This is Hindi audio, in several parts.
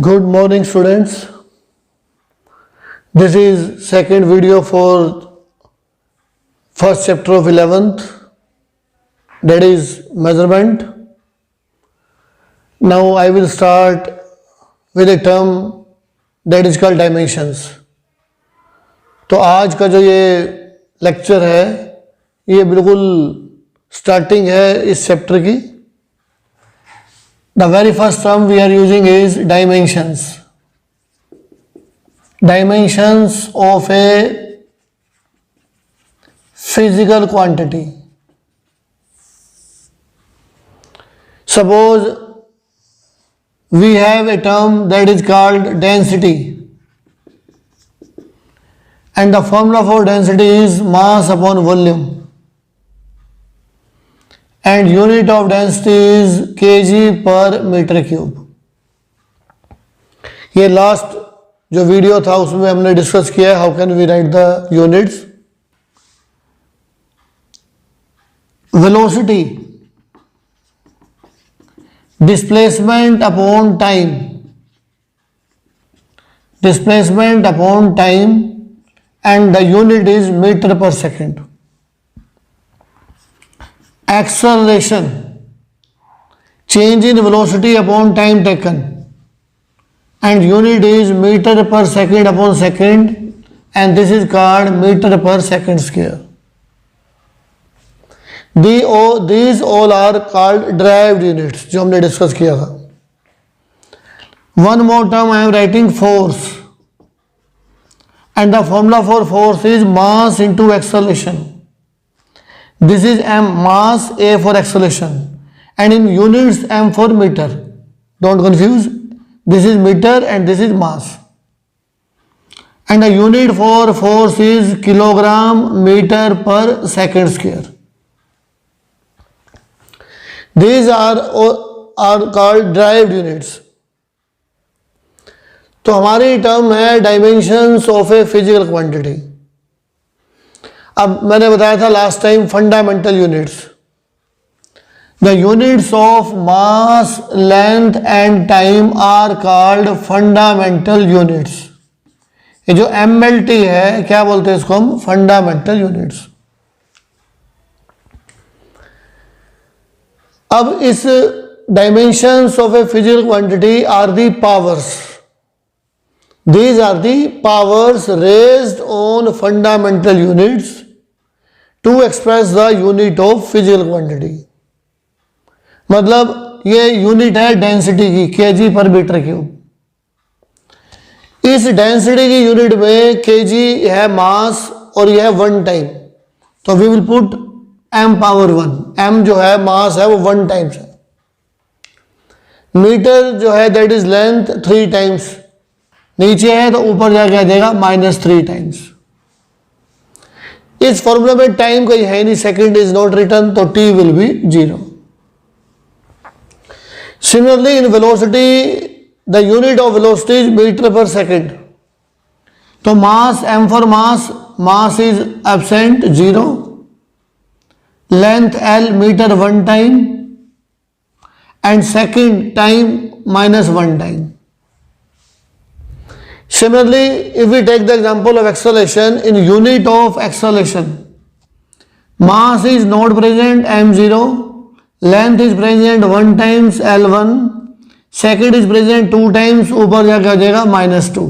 Good morning, students. This is second video for first chapter of 11th, that is measurement. Now I will start with a term that is called dimensions. तो आज का जो ये लेक्चर है ये बिल्कुल स्टार्टिंग है इस चैप्टर की. The very first term we are using is dimensions. Dimensions of a physical quantity. Suppose we have a term that is called density, and the formula for density is mass upon volume, and unit of density is kg per meter cube. ये लास्ट जो वीडियो था उसमें हमने डिस्कस किया how can we write the units. Velocity, displacement upon time, displacement upon time and the unit is meter per second. Acceleration, change in velocity upon time taken, and unit is meter per second upon second, and this is called meter per second square. These all are called derived units जो हमने डिस्कस किया था. One more term I am writing, force, and the formula for force is mass into acceleration. This is m, mass, a for acceleration, and in units m for meter. Don't confuse, this is meter and this is mass, and the unit for force is kilogram meter per second square. These are called derived units. तो हमारी टर्म है dimensions of a physical quantity. अब मैंने बताया था last time fundamental units. The units of mass, length and time are called fundamental units. ये जो MLT है क्या बोलते हैं इसको हम? Fundamental units. अब इस dimensions of a physical quantity are the powers. These are the powers raised on fundamental units to express the unit of physical quantity. मतलब ये यूनिट है डेंसिटी की, kg पर मीटर क्यूब. इस डेंसिटी की यूनिट में kg है मास और यह है 1 टाइम. तो we will put m power 1. m जो है मास है वो 1 टाइम्स है. मीटर जो है दैट इज लेंथ 3 टाइम्स. नीचे है तो ऊपर जाके आ जाएगा -3 टाइम्स. इस फॉर्मूला में टाइम कहीं है नहीं, सेकंड इज नॉट रिटर्न, तो t will be 0. Similarly in velocity the unit of velocity is meter per second. तो mass m for mass is absent 0, length l meter 1 time and second time -1 time. Similarly, if we take the example of acceleration, in unit of acceleration, mass is not present m0, length is present 1 times l1, second is present 2 times, ऊपर जाकर आ जाएगा -2.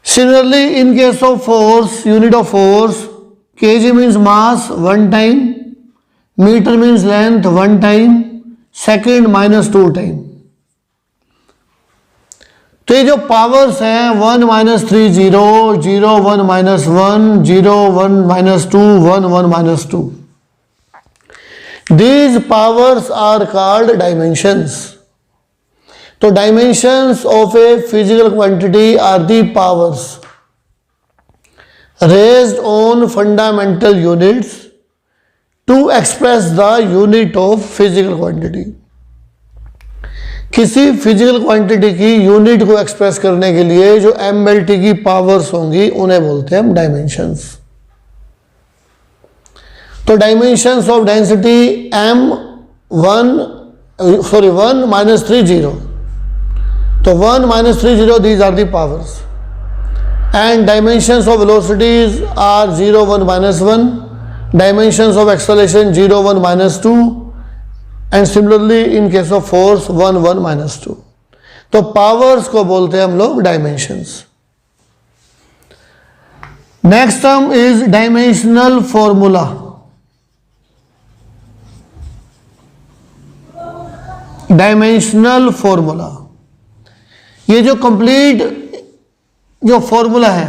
Similarly, in case of force, unit of force, kg means mass 1 time, meter means length 1 time, second -2 time. तो ये जो पावर्स हैं 1 -3 0 0 1 -1 0 1 -2 1 1 -2, these powers are called dimensions. तो dimensions of a physical quantity are the powers raised on fundamental units to express the unit of physical quantity. किसी फिजिकल क्वांटिटी की यूनिट को एक्सप्रेस करने के लिए जो MLT की पावर्स होंगी उन्हें बोलते हैं हम डायमेंशंस. तो dimensions of density m1 sorry, 1 minus 3 0. So 1 minus 3 0, these are the powers. And dimensions of velocities are 0 1 minus 1, dimensions of acceleration 0 1 minus 2, and similarly in case of force 1 1 minus 2. तो पावर्स को बोलते हैं हम लोग dimensions. Next term is dimensional formula. Dimensional formula, ये जो कंप्लीट जो फॉर्मूला है,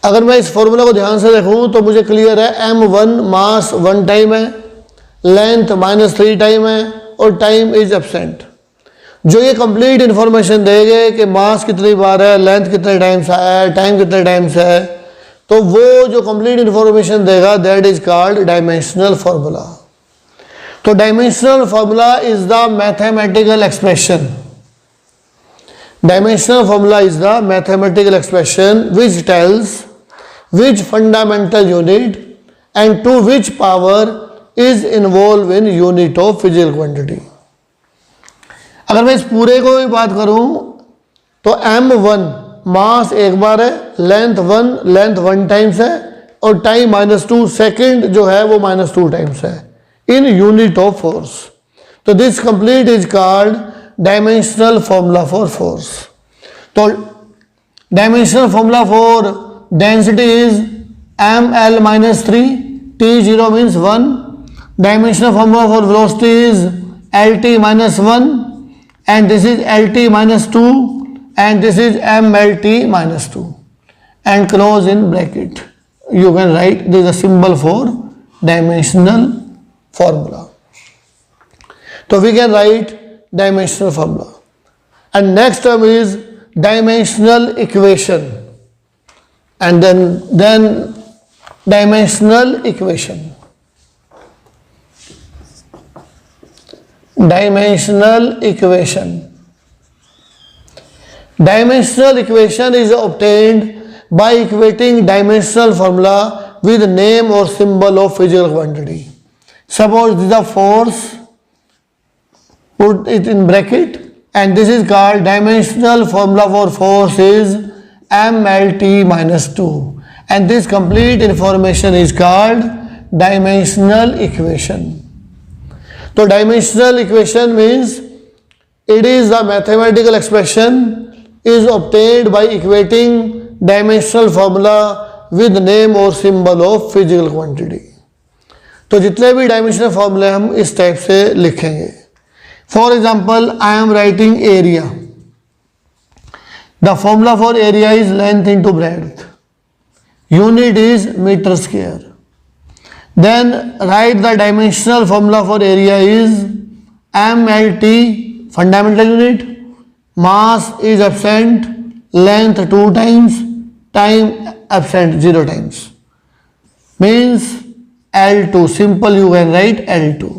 अगर मैं इस फॉर्मूला को ध्यान से देखूं तो मुझे क्लियर है m1 मास 1 टाइम है, लेंथ -3 टाइम है और टाइम इज एब्सेंट. जो ये कंप्लीट इंफॉर्मेशन देंगे कि मास कितनी बार है, लेंथ कितने टाइम से है, टाइम कितने टाइम से है, तो वो जो कंप्लीट इंफॉर्मेशन देगा that is called dimensional formula. तो dimensional formula is the mathematical expression. Dimensional formula is the mathematical expression which tells which fundamental unit and to which power is involved in unit of physical quantity. अगर मैं इस पूरे को भी बात करूं तो m1 मास एक बार है, लेंथ 1 टाइम्स है और टाइम -2 सेकेंड जो है वो -2 टाइम्स है इन यूनिट ऑफ फोर्स. तो this complete is called dimensional formula for force. तो dimensional formula for density is ml-3, T0 means 1. Dimensional formula for velocity is LT-1 and this is LT-2 and this is MLT-2 and close in bracket. You can write this is a symbol for dimensional formula. So we can write dimensional formula. And next term is dimensional equation, and then dimensional equation. Dimensional equation. Dimensional equation is obtained by equating dimensional formula with name or symbol of physical quantity. Suppose this is a force, put it in bracket, and this is called dimensional formula for force is mlt-2, and this complete information is called dimensional equation. So dimensional equation means it is a mathematical expression is obtained by equating dimensional formula with name or symbol of physical quantity. तो जितने भी डायमेंशनल फॉर्मूले हम इस टाइप से लिखेंगे. For example, I am writing area. The formula for area is length into breadth. Unit is meter square. Then write the dimensional formula for area is mlt, fundamental unit, mass is absent, length 2 times, time absent 0 times, means L2. Simple, you can write L2.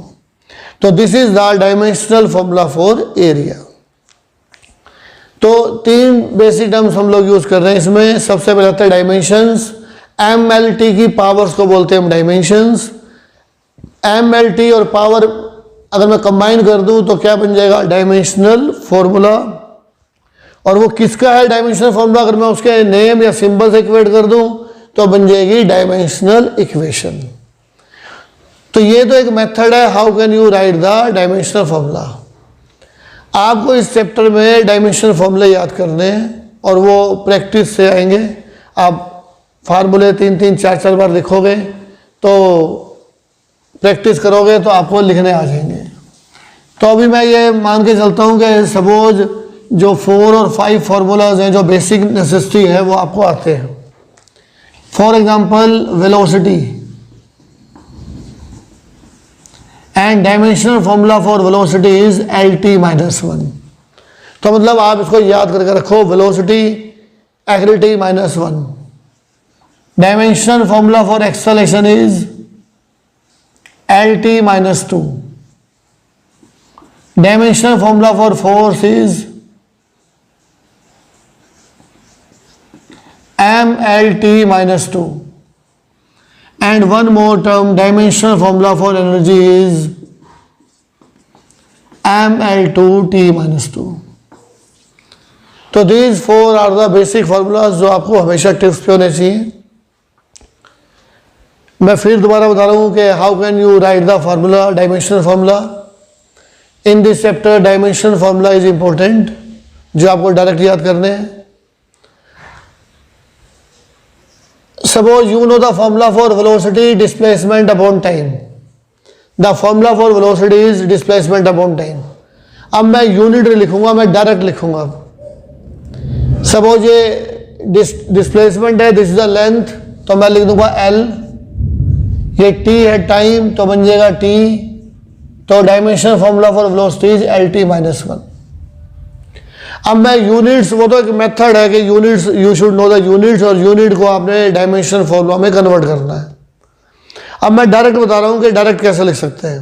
तो this is the dimensional formula for area. तो 3 बेसिक टर्म्स हम लोग यूज कर रहे हैं इसमें. सबसे पहले आता है डायमेंशंस. MLT की पावर्स को बोलते हैं हम डायमेंशंस. MLT और पावर अगर मैं कंबाइन कर दूं तो क्या बन जाएगा, डायमेंशनल फॉर्मूला. और वो किसका है डायमेंशनल फॉर्मूला, अगर मैं उसके नेम या सिंबल से इक्वेट कर दूं तो बन जाएगी डायमेंशनल इक्वेशन. तो ये तो एक मेथड है how can you right the dimensional formula. आपको इस चैप्टर में डायमेंशनल फॉर्मूले याद करने हैं और वो प्रैक्टिस से आएंगे. आप फार्मूले 3-3, 4-4 बार लिखोगे तो प्रैक्टिस करोगे तो आपको लिखने आ जाएंगे. तो अभी मैं ये मान के चलता हूँ कि सपोज जो 4 और 5 फार्मूलाज हैं जो बेसिक नेसेसिटी है वो आपको आते हैं. For example velocity and dimensional formula for velocity is LT-1. तो मतलब आप इसको याद करके रखो, velocity LT-1. Dimensional formula for acceleration is LT-2. Dimensional formula for force is MLT-2. and one more term, dimensional formula for energy is mL2T minus 2. तो these four are the basic formulas जो आपको हमेशा टिप्स पे होने चाहिए. मैं फिर दोबारा बता रहा हूँ कि how can you right the formula, dimensional formula. In this chapter dimensional formula is important, जो आपको डायरेक्ट याद करने हैं. Suppose you know the formula for velocity displacement upon time. The formula for velocity is displacement upon time. अब मैं यूनिट लिखूंगा, मैं डायरेक्ट लिखूंगा. सपोज ये डिस्प्लेसमेंट है, दिस इज द लेंथ, तो मैं लिख दूंगा L. ये T है टाइम, तो बन जाएगा T. तो dimensional formula for velocity is LT minus 1. अब मैं यूनिट्स, वो तो एक मेथड है कि units, you should know the units, और यूनिट को आपने डायमेंशनल फॉर्मूला में कन्वर्ट करना है. अब मैं डायरेक्ट बता रहा हूँ कि डायरेक्ट कैसे लिख सकते हैं.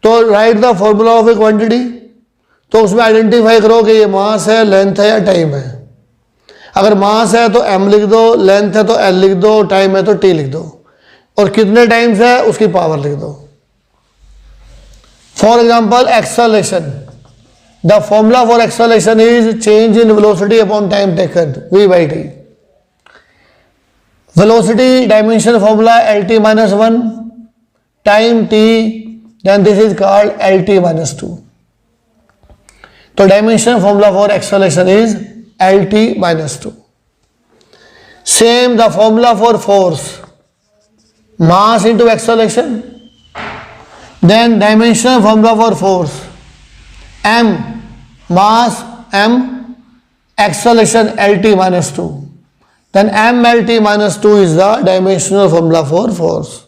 तो right the formula of A quantity, तो उसमें आइडेंटिफाई करो कि ये मास है, लेंथ है या टाइम है. अगर मास है तो m लिख दो, लेंथ है तो l लिख दो, टाइम है तो t लिख दो, और कितने टाइम्स है उसकी पावर लिख दो. For example acceleration, the formula for acceleration is change in velocity upon time taken, v/t. Velocity dimension formula LT minus 1, time t, then this is called LT minus 2. तो dimension formula for acceleration is LT minus 2. Same the formula for force, mass into acceleration. Then dimensional formula for force, m, mass m, acceleration LT minus 2. Then mLT minus 2 is the dimensional formula for force.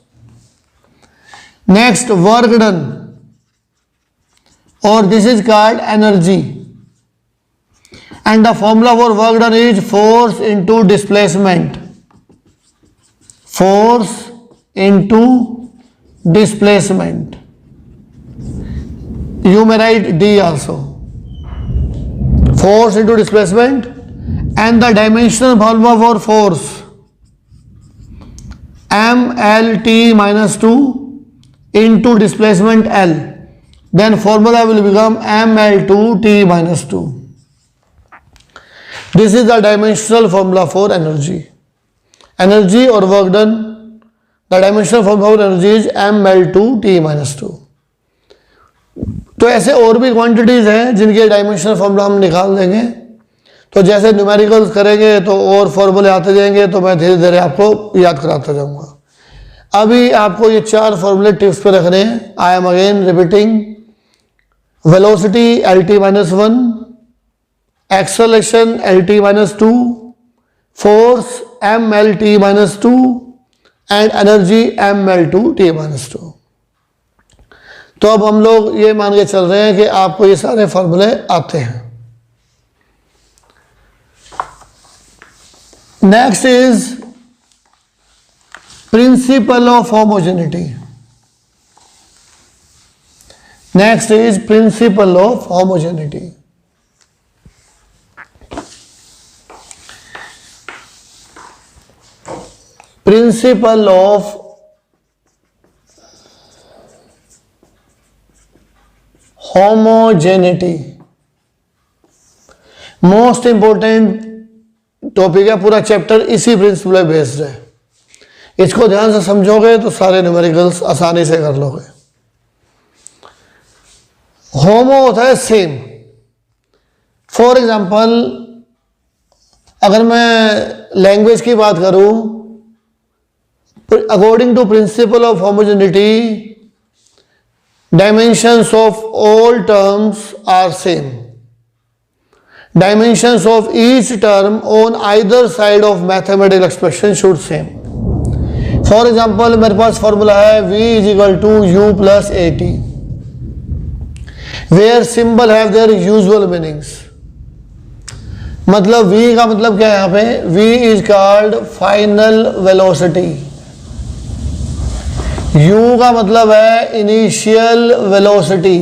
Next, work done, or this is called energy. And the formula for work done is force into displacement. Force into displacement. You may write D also. Force into displacement, and the dimensional formula for force mLT minus 2 into displacement L. Then formula will become mL2T minus 2. This is the dimensional formula for energy. Energy or work done, the dimensional formula for energy is mL2T minus 2. तो ऐसे और भी क्वांटिटीज हैं जिनके डायमेंशनल फॉर्मूला हम निकाल देंगे. तो जैसे न्यूमेरिकल्स करेंगे तो और फॉर्मूले आते जाएंगे, तो मैं धीरे धीरे आपको याद कराता जाऊंगा. अभी आपको ये 4 फॉर्मूले टिप्स पे रखने हैं. आई am again repeating. Velocity LT minus 1, acceleration LT minus 2, force mLT minus 2, and energy mL2T minus 2. तो अब हम लोग ये मान के चल रहे हैं कि आपको ये सारे फॉर्मूले आते हैं. Next is principal of homogeneity. Next is principal of homogeneity. Principal of homogeneity most important topic है. पूरा चैप्टर इसी प्रिंसिपल पे बेस्ड है. इसको ध्यान से समझोगे तो सारे न्यूमेरिकल्स आसानी से कर लोगे. होमो होता है सेम. फॉर एग्जाम्पल, अगर मैं लैंग्वेज की बात करूं, according to principle of homogeneity, dimensions of all terms are same. Dimensions of each term on either side of mathematical expression should same. For example, मेरे पास फॉर्मूला है v is equal to u plus at, where symbol have their usual meanings. मतलब v का मतलब क्या है यहाँ पे? v is called final velocity. U का मतलब है इनिशियल वेलोसिटी.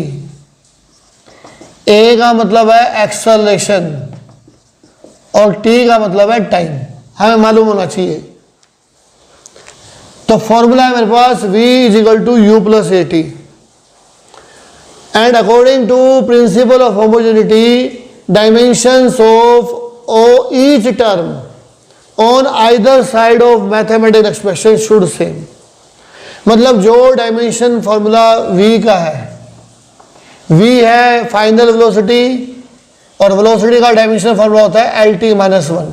A का मतलब है एक्सेलरेशन, और T का मतलब है टाइम. हमें मालूम होना चाहिए. तो फॉर्मूला है मेरे पास v is equal to u plus a t, and according to principle of homogeneity dimensions of each term on either side of mathematical expression should same. मतलब जो डायमेंशन फॉर्मूला v का है, v है फाइनल वेलोसिटी, और वेलोसिटी का डायमेंशन फॉर्मूला होता है L T minus one.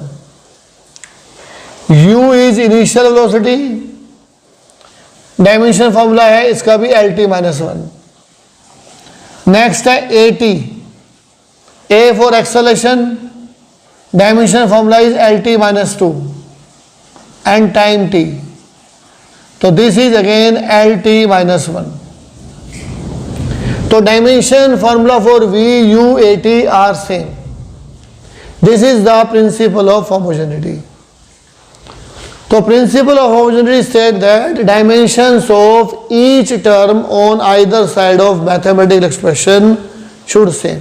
u is initial velocity, dimension formula है इसका भी L T minus one. Next है a T, A for acceleration, dimension formula is L T minus two, and time T, तो this is again L T minus one. तो dimension formula for v u a t are same. This is the principle of homogeneity. तो principle of homogeneity said that dimensions of each term on either side of mathematical expression should same.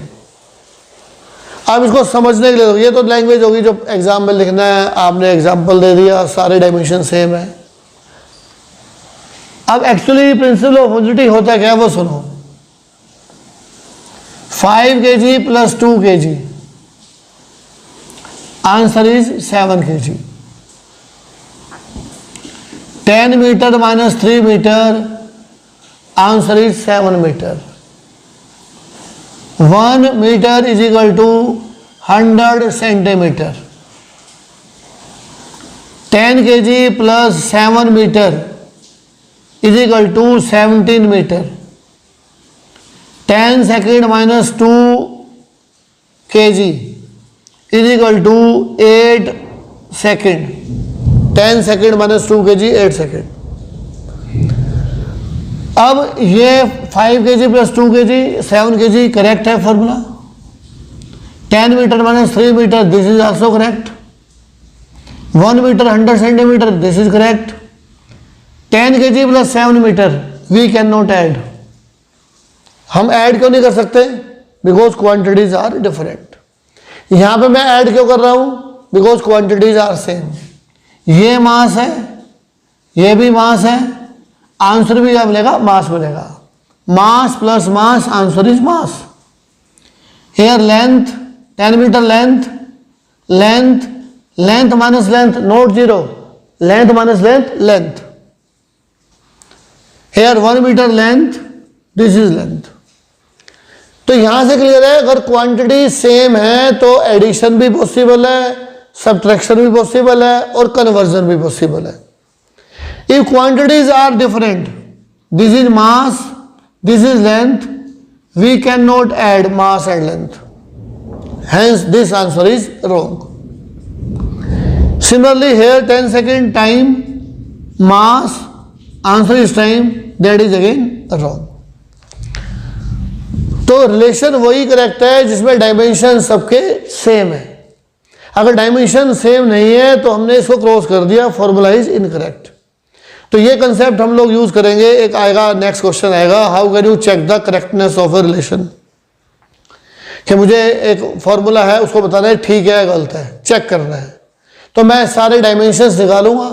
अब इसको समझने के लिए, ये तो लैंग्वेज होगी जो एग्जाम में लिखना है, आपने एग्जाम्पल दे दिया, सारे डायमेंशन सेम है। अब एक्चुअली प्रिंसिपल ऑफ होमोजेनिटी होता क्या है वो सुनो। 5 kg plus 2 kg, answer is 7 kg। 10 meter minus 3 meter, answer is 7 meter। 1 meter is equal to 100 centimeter। 10 kg plus 7 meter is equal to 17 meter। 10 second minus 2 kg is equal to 8 second। 10 second minus 2 kg 8 second। अब ये 5 kg plus 2 kg 7 kg correct है formula. 10 meter minus 3 meter this is also correct. 1 meter 100 centimeter this is correct. 10 kg plus 7 meter we can not add. हम ऐड क्यों नहीं कर सकते? Because quantities are different. यहां पे मैं ऐड क्यों कर रहा हूं? Because quantities are same. ये मास है, ये भी मास है, आंसर भी क्या मिलेगा? मास मिलेगा। Mass plus mass, answer is mass. Here length 10 metre length, length length minus length not zero, length minus length length. Here 1 metre length, this is length. तो यहां से क्लियर है, अगर क्वांटिटी सेम है तो एडिशन भी पॉसिबल है, सब्ट्रैक्शन भी पॉसिबल है, और कन्वर्जन भी पॉसिबल है। If quantities are different, this is mass, this is length, we can not add mass and length, hence this answer is wrong. Similarly here 10 second time, mass, answer is time, that is again wrong. तो रिलेशन वही करेक्ट है जिसमें डायमेंशन सबके सेम है। अगर डायमेंशन सेम नहीं है तो हमने इसको क्रॉस कर दिया, फॉर्मूला इज इनकरेक्ट। तो ये कंसेप्ट हम लोग यूज करेंगे। एक आएगा, नेक्स्ट क्वेश्चन आएगा, how can you check the correctness of a relation. कि मुझे एक फॉर्मूला है, उसको बताना है ठीक है गलत है, चेक करना है। तो मैं सारे डायमेंशंस निकालूंगा,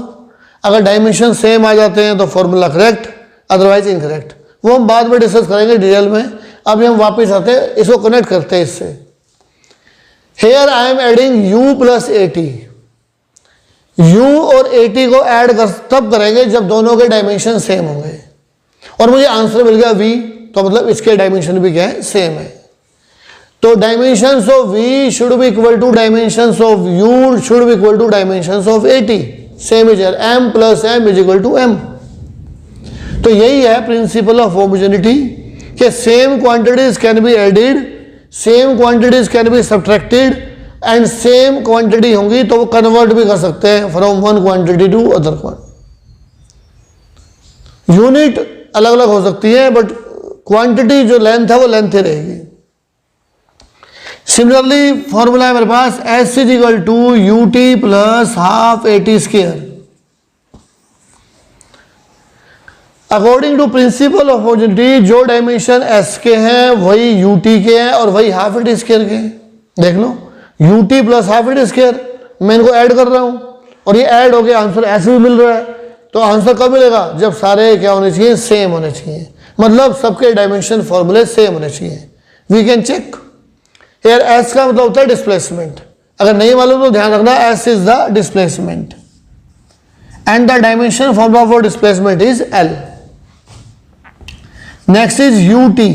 अगर डायमेंशन सेम आ जाते हैं तो फॉर्मूला करेक्ट, अदरवाइज इनकरेक्ट। वो हम बाद में डिस्कस करेंगे डिटेल में। अभी हम वापस आते हैं, इसको कनेक्ट करते हैं इससे। Here I am adding u plus a T. u और ए टी को ऐड तब करेंगे जब दोनों के डायमेंशन सेम होंगे, और मुझे आंसर मिल गया v, तो मतलब इसके डायमेंशन भी क्या है? सेम है। तो dimensions of v should be equal to dimensions of u should be equal to dimensions of a t. Same is m plus m is equal to m। तो यही है प्रिंसिपल ऑफ होमोजेनिटी, कि same quantities can be added, same quantities can be subtracted, and same quantity होंगी तो वो कन्वर्ट भी कर सकते हैं from one quantity to other quantity. Unit अलग अलग हो सकती है, बट क्वांटिटी जो लेंथ है वो लेंथ ही रहेगी। सिमिलरली फॉर्मूला है मेरे पास S is equal to U T plus half A T square. According to principle of homogeneity जो डायमेंशन एस के हैं वही यू टी के हैं और वही हाफ ए टी स्क्वायर के हैं। देख लो, U T plus half A T square, मैं इनको ऐड कर रहा हूं और ये ऐड हो गया, आंसर एस भी मिल रहा है। तो आंसर कब मिलेगा? जब सारे क्या होने चाहिए? सेम होने चाहिए, मतलब सबके डायमेंशन फॉर्मूले सेम होने चाहिए। वी कैन चेक यार, एस का मतलब होता है डिस्प्लेसमेंट। अगर नहीं मालूम तो ध्यान रखना, S is the displacement and the dimension formula for displacement is L. Next is U T.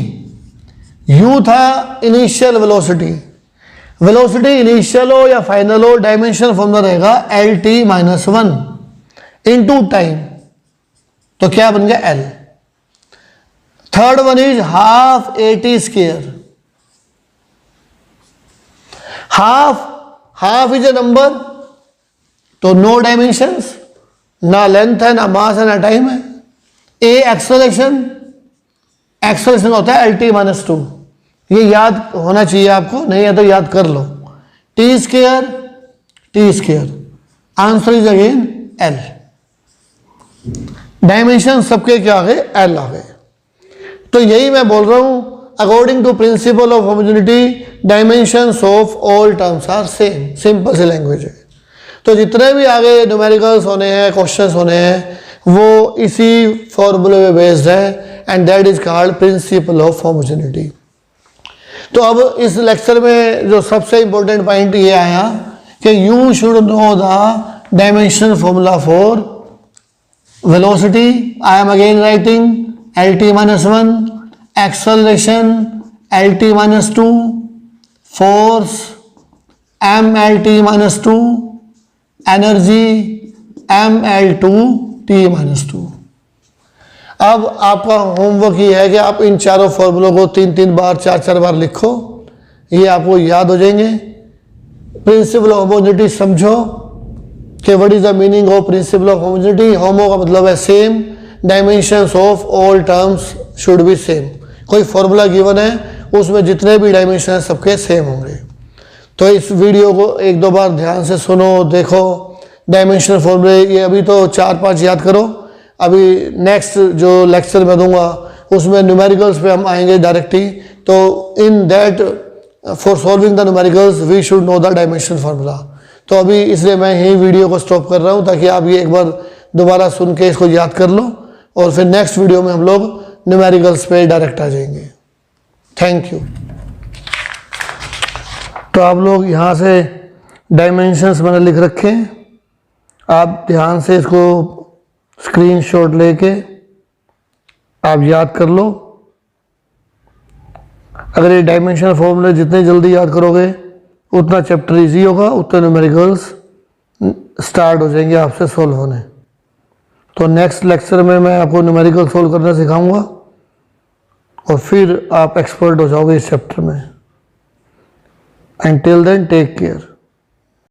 You था इनिशियल वेलोसिटी। वेलोसिटी इनिशियल हो या फाइनल हो, डायमेंशन फॉर्मूला रहेगा L T minus one into time, तो क्या बन गया? L. Third one is half A T square. Half is a number, तो नो डायमेंशंस, ना लेंथ है, ना मास है, ना टाइम है। ए एक्सेलरेशन होता है एल टी माइनस टू, ये याद होना चाहिए आपको, नहीं है तो याद कर लो। T square, answer is again L. Dimension सबके क्या आ गए? एल आ गए। तो यही मैं बोल रहा हूं, according to principle of homogeneity dimensions of all terms are same. Simple C language है। तो जितने भी आगे न्यूमेरिकल्स होने हैं, क्वेश्चंस होने हैं, वो इसी फॉर्मूले में बेस्ड है and that is called principal of homogeneity. तो अब इस लेक्चर में जो सबसे इंपॉर्टेंट पॉइंट ये आया कि you should know the dimension formula for velocity. I am again writing L T minus one, acceleration L T minus two, force M L T minus two, energy M L two T minus two. अब आपका होमवर्क ये है कि आप इन चारों फॉर्मूलों को 3-3 बार 4-4 बार लिखो, ये आपको याद हो जाएंगे। प्रिंसिपल ऑफ होमोजेनिटी समझो कि what is the meaning of principle of homogeneity. Homo का मतलब है same, dimensions of all terms should be same. कोई फॉर्मूला गिवन है, उसमें जितने भी डायमेंशन हैं सबके सेम होंगे। तो इस वीडियो को 1-2 बार ध्यान से सुनो, देखो डायमेंशन फॉर्मूले, ये अभी तो 4-5 याद करो। अभी नेक्स्ट जो लेक्चर मैं दूंगा उसमें न्यूमेरिकल्स पे हम आएंगे डायरेक्टली। तो in that for solving the numericals we should know the dimension formula. तो अभी इसलिए मैं यही वीडियो को स्टॉप कर रहा हूँ ताकि आप ये एक बार दोबारा सुन के इसको याद कर लो और फिर नेक्स्ट वीडियो में हम लोग न्यूमेरिकल्स पे डायरेक्ट आ जाएंगे। Thank you. तो आप लोग यहाँ से डायमेंशंस मैंने लिख रखे हैं, आप ध्यान से इसको स्क्रीनशॉट लेके आप याद कर लो। अगर ये डायमेंशन फॉर्मूले जितने जल्दी याद करोगे उतना चैप्टर इजी होगा, उतने न्यूमेरिकल्स स्टार्ट हो जाएंगे आपसे सोल्व होने। तो नेक्स्ट लेक्चर में मैं आपको न्यूमेरिकल सोल्व करना सिखाऊंगा और फिर आप एक्सपर्ट हो जाओगे इस चैप्टर में। And till then take care.